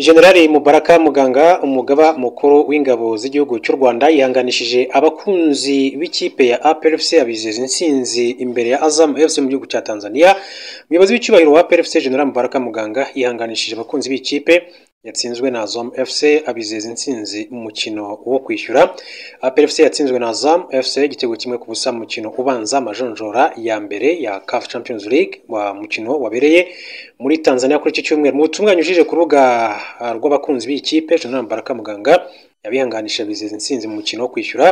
Generali Mubaraka Muganga umugaba mukuru w'ingabo z'igihugu cy'u Rwanda yihanganishije abakunzi b'ikipe ya APR FC abizeza intsinzi imbere ya Azam FC mu gihugu cya Tanzania. Umuyobozi w'icyubahiro wa APR FC General Mubaraka Muganga yihanganishije abakunzi b'ikipe yatsinzwe na Azam FC abizeza intsinzi mu mukino wo kwishyura. APR FC yatsinzwe na Azam FC igitego kimwe ku busa mu mukino ubanza amajonjora ya mbere ya CAF Champions League wa mukino wabereye muri Tanzania kuri iki cyumweru. Mu butumwa yanyujije ku rubuga rw'abakunzi b'ikipe, General Mubaraka Muganga yabihanganisha bizeza intsinzi mu mukino wo kwishyura.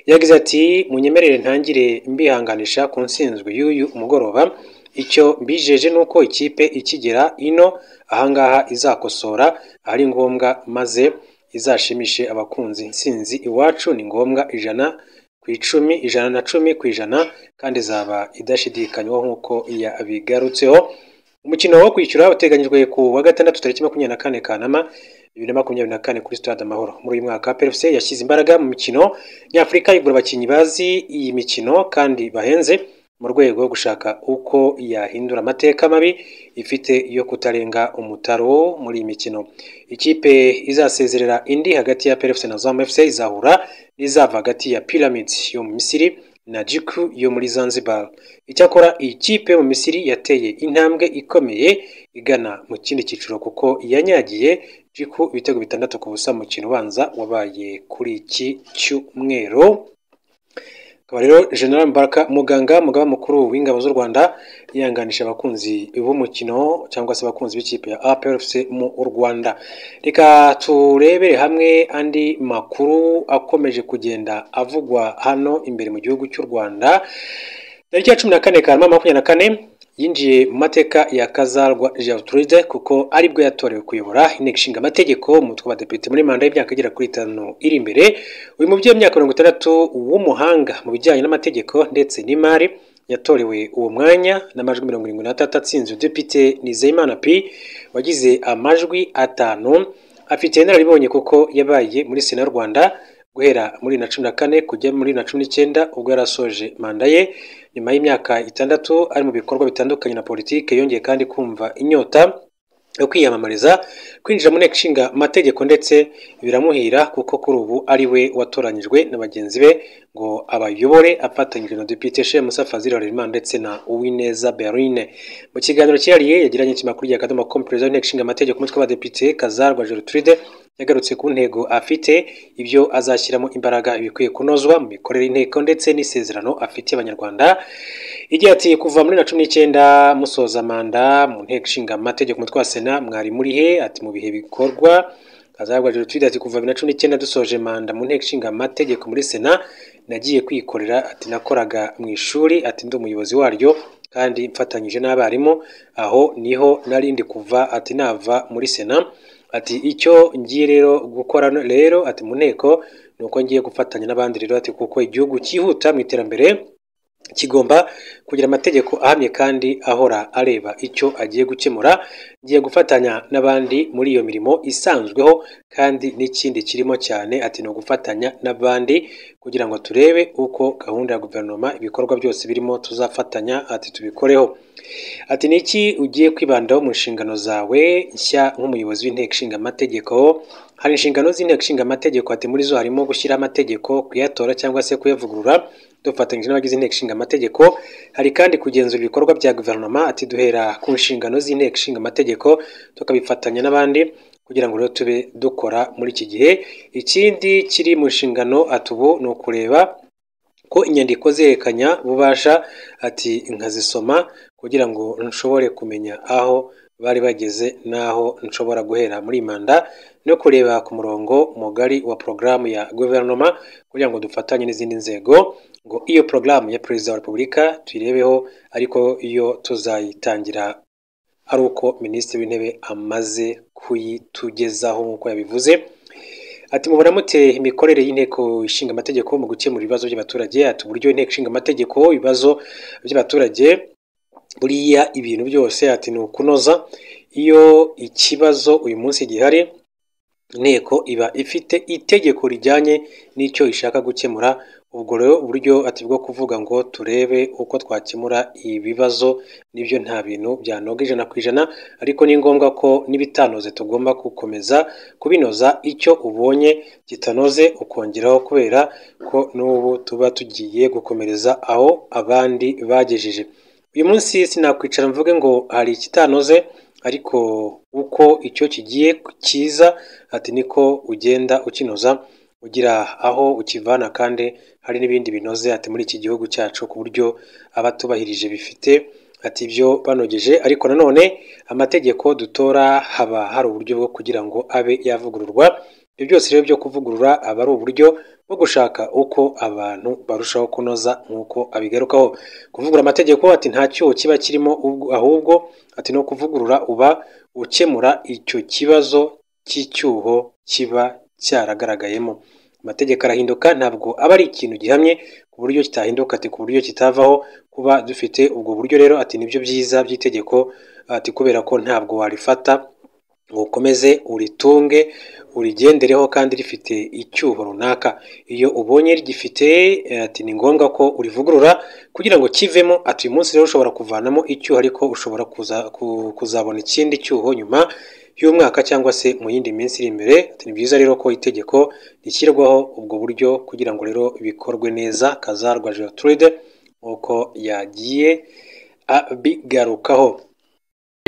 Yagize ati munyemerere ntangire mbihanganisha ku ntsinzwe y'uyu umugoroba. Icyo mbijeje nuko ikipe ikigera ino ahangaha izakosora ahari ngombwa maze izashimishe abakunzi. Intsinzi iwacu ni ngombwa 110% kandi zaba idashidikanywaho nk'uko yabigarutseho. Umukino wo kwishyura uteganyijwe ku wa gatandatu tariki 24 Kanama 2024 kuri Stade Amahoro. Muri uyu mwaka APR FC yashyize imbaraga mu mikino nyafurika igura abakinnyi bazi iyi mikino kandi bahenze mu rwego rwo gushaka uko yahindura amateka mabi ifite yo kutarenga umutaro muri iyi mikino. Ikipe izasezerera indi hagati ya APR FC na Azam FC izahura n'izava hagati ya Pyramids yo mu Misiri na Jiku yo muri Zanzibar. Icyakora iyi kipe mu Misiri yateye intambwe ikomeye igana mu kindi cyiciro kuko yanyagiye Jiku ibitego 6 ku busa mu mukino ubanza wabaye kuri iki cyumweru. Akaba rero General Mubaraka Muganga umugaba mukuru w'ingabo z'u Rwanda yihanganisha abakunzi b'umukino cyangwa se abakunzi b'ikipe ya APR FC mu Rwanda. Reka turebere hamwe andi makuru akomeje kugenda avugwa hano imbere mu gihugu cy'u Rwanda. Tariki ya 14 Kanama 2024 yinjiye mu mateka ya Kazarwa Gertrude kuko aribwo yatorewe kuyobora inteko ishinga amategeko mu mutwe w'abadepite muri manda y'imyaka igera kuri 5 iri imbere. Uyu mubyeyi w'imyaka 60 w'umuhanga mu bijyanye n'amategeko ndetse n'imari yatorewe uwo mwanya n'amajwi 73 atsinze Depite Nizeyimana P wagize amajwi 5. Afite inararibonye kuko yabaye muri Sena y'u Rwanda guhera muri 2014 kujya muri 2019 ubwo yarasoje manda ye. Nyuma y'imyaka 6 ari mu bikorwa bitandukanye na politike yongeye kandi kumva inyota yo kwiyamamariza kwinjira mu nteko ishinga amategeko ndetse biramuhira kuko kuri ubu ari we watoranyijwe na bagenzi be ngo abayobore afatanyije na Depite Sheikh Musa Fazil Harerimana ndetse na Uwineza Berine. Mu kiganiro cyihariye yagiranye n'ikinyamakuru ya Kadomo Perezida w'inteko ishinga amategeko umutwe w'abadepite Kazarwa Gertrude yagarutse ku ntego afite, ibyo azashyiramo imbaraga ibikwiye kunozwa mu mikorere y'inteko ndetse n'isezerano afitiye abanyarwanda. Igihe ati kuva muri 2019 musoza manda mu nteko ishinga amategeko umutwe wa Sena mwari muri he? Ati mu bihe bikorwa. Kazarwa Gertrude ati kuva 2019 dusoje manda mu nteko ishinga amategeko muri Sena nagiye kwikorera. Ati nakoraga mu ishuri, ati ndi umuyobozi waryo kandi mfatanyije n'abarimu, aho niho narindi kuva. Ati nava muri Sena, ati icyo ngiye rero gukora rero ati mu nteko nuko ngiye gufatanya n'abandi rero ati kuko igihugu cyihuta mu iterambere kigomba kugira amategeko ahamye kandi ahora areba icyo agiye gukemura. Ngiye gufatanya n'abandi muri iyo mirimo isanzweho kandi n'ikindi kirimo cyane ati no gufatanya n'abandi kugira ngo turebe uko gahunda ya guverinoma ibikorwa byose birimo tuzafatanya ati tubikoreho. Ati niki ugiye kwibandaho mu nshingano zawe nshya nk'umuyobozi w'inteko ishinga amategeko? Hari inshingano z'inteko ishinga amategeko ati muri zo harimo gushyira amategeko, kuyatora cyangwa se kuyavugurura dufatanyije n'abagize inteko ishinga amategeko. Hari kandi kugenzura ibikorwa bya guverinoma ati duhera ku nshingano z'inteko ishinga amategeko tukabifatanya n'abandi kugira ngo rero tube dukora muri iki gihe. Ikindi kiri mu nshingano ati ubu ni ukureba ko inyandiko zerekanya bubasha ati nkazisoma kugira ngo nshobore kumenya aho bari bageze naho nshobora guhera muri manda no kureba ku murongo mugari wa programu ya guverinoma kugira ngo dufatanye n'izindi nzego ngo iyo programu ya Perezida wa Repubulika tuyirebeho, ariko iyo tuzayitangira ari uko Minisitiri w'Intebe amaze kuyitugezaho nk'uko yabivuze. Ati mubona mute imikorere y'inteko ishinga amategeko mu gukemura ibibazo by'abaturage? Ati uburyo inteko ishinga amategeko ibibazo by'abaturage buriya ibintu byose ati ni ukunoza. Iyo ikibazo uyu munsi gihari inteko iba ifite itegeko rijyanye n'icyo ishaka gukemura, ubwo rero uburyo ati bwo kuvuga ngo turebe uko twakemura ibibazo nibyo nta bintu byanoga 100%, ariko ni ngombwa ko n'ibitanoze tugomba gukomeza kubinoza, icyo ubonye kitanoze ukongeraho, kubera ko n'ubu tuba tugiye gukomereza aho abandi bagejeje. Uyu munsi sinakwicara mvuge ngo hari ikitanoze, ariko uko icyo kigiye kiza ati niko ugenda ukinoza ugira aho ukivana, kandi hari n'ibindi binoze ati muri iki gihugu cyacu ku buryo abatubahirije bifite ati ibyo banogeje. Ariko nanone amategeko dutora haba hari uburyo bwo kugira ngo abe yavugururwa. Ibyo byose rero byo kuvugurura aba ari uburyo bwo gushaka uko abantu barushaho kunoza, nk'uko abigarukaho. Kuvugurura amategeko ati nta cyuho kiba kirimo, ahubwo ati no kuvugurura uba ukemura icyo kibazo cy'icyuho kiba cyaragaragayemo. Amategeko arahinduka, ntabwo aba ari ikintu gihamye ku buryo kitahinduka ati ku buryo kitavaho. Kuba dufite ubwo buryo rero ati nibyo byiza by'itegeko ati, kubera ko ntabwo warifata ngo ukomeze uritunge urigendereho kandi rifite icyuho runaka. Iyo ubonye rigifite ati ni ngombwa ko urivugurura kugira ngo kivemo. Ati uyu munsi rero ushobora kuvanamo icyuho, ariko ushobora kuzabona ikindi cyuho nyuma y'umwaka cyangwa se mu yindi minsi iri imbere. Ati ni byiza rero ko itegeko rishyirwaho ubwo buryo kugira ngo rero bikorwe neza. Kazarwa Gertrude uko yagiye abigarukaho.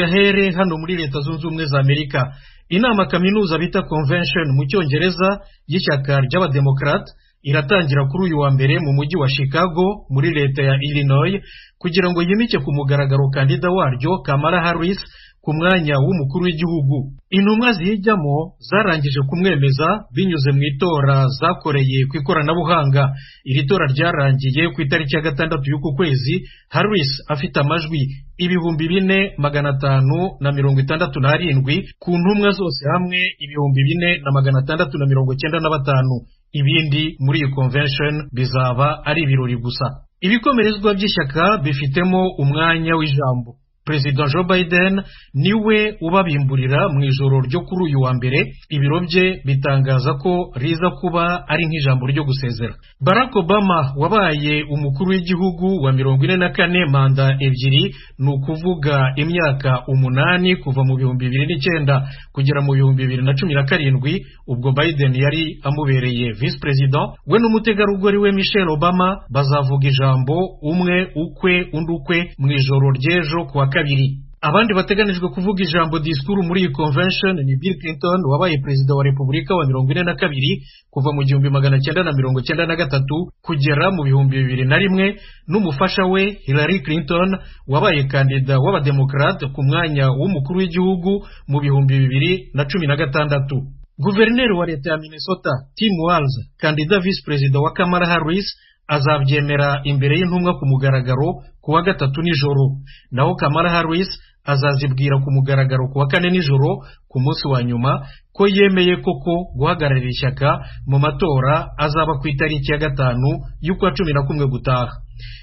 Yahere hano muri Leta Zunze Ubumwe za Amerika, inama kaminuza bita convention mu cyongereza y'ishyaka ry'abademokrate iratangira kuri uyu wa mbere mu mujyi wa Chicago muri leta ya Illinois kugira ngo yimike ku mugaragaro kandida waryo Kamala Harris ku mwanya w'umukuru w'igihugu. Intumwa zijyamo zarangije kumwemeza binyuze mu itora zakoreye ku ikoranabuhanga. Iri tora ryarangiye ku itariki ya 6 y'uku kwezi, Harris afite amajwi 4,567 ku ntumwa zose hamwe 4,695. Ibindi muri iyi convention bizaba ari ibirori gusa. Ibikomerezwa by'ishyaka bifitemo umwanya w'ijambo. President Joe Biden niwe ubabimburira mu ijoro ryo kuri uyu wa mbere. Ibiro bye bitangaza ko riza kuba ari nk'ijambo ryo gusezera. Barack Obama wabaye umukuru w'igihugu wa 44 manda ebyiri, ni ukuvuga imyaka 8 kuva mu 2009 kugera mu 2017. Ubwo Biden yari amubereye vice president. We n'umutegarugori we Michelle Obama bazavuga ijambo umwe ukwe undi ukwe mu ijoro ry'ejo kuwa kabiri. Abandi bateganijwe kuvuga ijambo diskuru muri iyi convention ni Bill Clinton wabaye perezida wa Repubulika wa 42 kuva mu 1993 kugera mu 2001, n'umufasha we Hillary Clinton wabaye kandida w'abademokrate ku mwanya w'umukuru w'igihugu mu 2016. Guverineri wa leta ya Minnesota Tim Walz, kandida vice president wa Kamala Harris, azabyemera imbere y'intumwa ku mugaragaro ku wa 3 nijoro. Naho Kamala Harris azazibwira ku mugaragaro ku wa 4 nijoro ku munsi wa nyuma ko yemeye koko guhagararira ishyaka mu matora azaba ku itariki ya 5 y'ukwa 11 gutaha.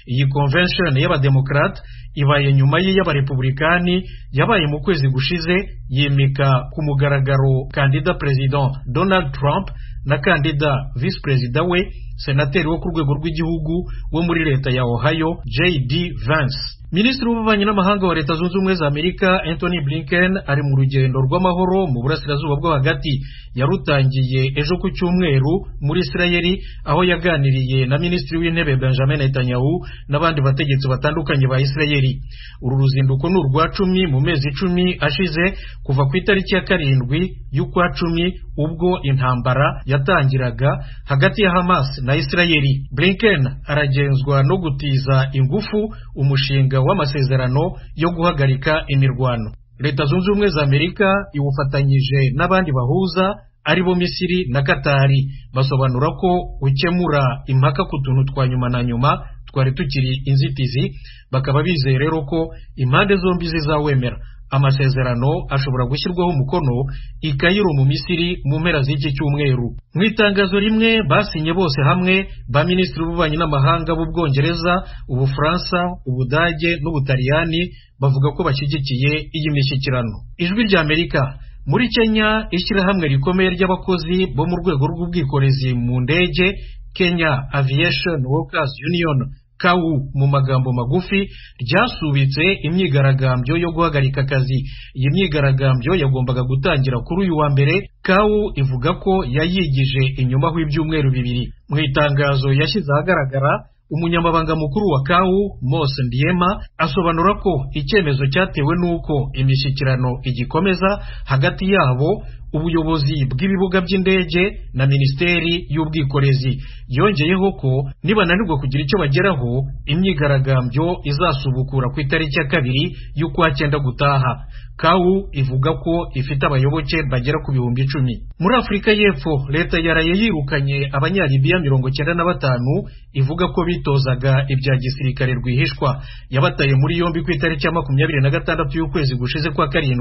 Iyi convention y'abademokrate ibaye nyuma y'abarepublikani yabaye mu kwezi gushize yimika ku mugaragaro kandida president Donald Trump na kandida vice president we senateri wo ku rwego rw'igihugu wo muri leta ya Ohio J.D. Vance. Minisitiri w'ububanyi n'amahanga wa Leta Zunze Ubumwe za Amerika Anthony Blinken ari mu rugendo rw'amahoro mu burasirazuba bwo hagati. Yarutangiye ejo ku cyumweru muri Isirayeli, aho yaganiriye na Minisitiri w'Intebe Benjamin Netanyahu n'abandi bategetsi batandukanye ba Isirayeli. Uru ruzinduko ni urwa 10 mu mezi 10 ashize kuva ku itariki ya 7 y'ukwa 10 ubwo intambara yatangiraga hagati ya Hamas na Isirayeli. Blinken aragenzwa no gutiza ingufu umushinga w'amasezerano yo guhagarika imirwano. Leta Zunze Ubumwe za Amerika iwufatanyije n'abandi bahuza aribo Misiri na Katari basobanura ko ukemura impaka ku tuntu twa nyuma na nyuma twari tukiri inzitizi, bakaba bizeye rero ko impande zombi zizawemera. Amasezerano ashobora gushyirwaho umukono i Cairo mu Misiri mu mpera z'iki cyumweru. Mu itangazo rimwe basinye bose hamwe ba minisitiri w'ububanyi n'amahanga b'Ubwongereza, Ubufaransa, Ubudage n'Ubutaliyani bavuga ko bashyigikiye iyi mishyikirano. Ijwi rya Amerika. Muri Kenya, ishyirahamwe rikomeye ry'abakozi bo mu rwego rw'ubwikorezi mu ndege Kenya Aviation Workers Union KAU mu magambo magufi ryasubitse imyigaragambyo yo guhagarika akazi. Iyi myigaragambyo yagombaga gutangira kuri uyu wa mbere. KAU ivuga ko yayigije inyuma h'ibyumweru bibiri. Mu itangazo yashyize ahagaragara, umunyamabanga mukuru wa KAU Mose Ndiema asobanura ko icyemezo cyatewe n'uko imishyikirano igikomeza hagati yabo, ubuyobozi bw'ibibuga by'indege na Minisiteri y'Ubwikorezi. Yongeyeho ko nibananirwa kugira icyo bageraho, imyigaragambyo izasubukura ku itariki ya 2 y'ukwa 9 gutaha. KAU ivuga ko ifite abayoboke bagera ku 10,000. Muri Afurika y'Epfo, leta yaraye yirukanye abanyalibiya 95 ivuga ko bitozaga ibya gisirikare rwihishwa. Yabataye muri yombi ku itariki ya 26 y'ukwezi gushize kwa 7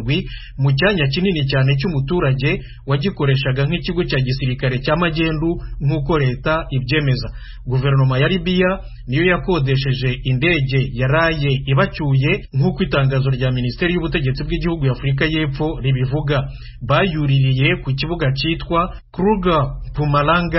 mu cyanya kinini cyane cy'umuturage wagikoreshaga nk'ikigo cya gisirikare cya magendu nk'uko leta ibyemeza. Guverinoma ya Libya niyo yakodesheje indege yaraye ibacyuye nk'uko itangazo rya Minisiteri y'Ubutegetsi bw'igihugu ya Afurika y'Epfo ribivuga. Bayuririye ku kibuga cyitwa Kruger Pumalanga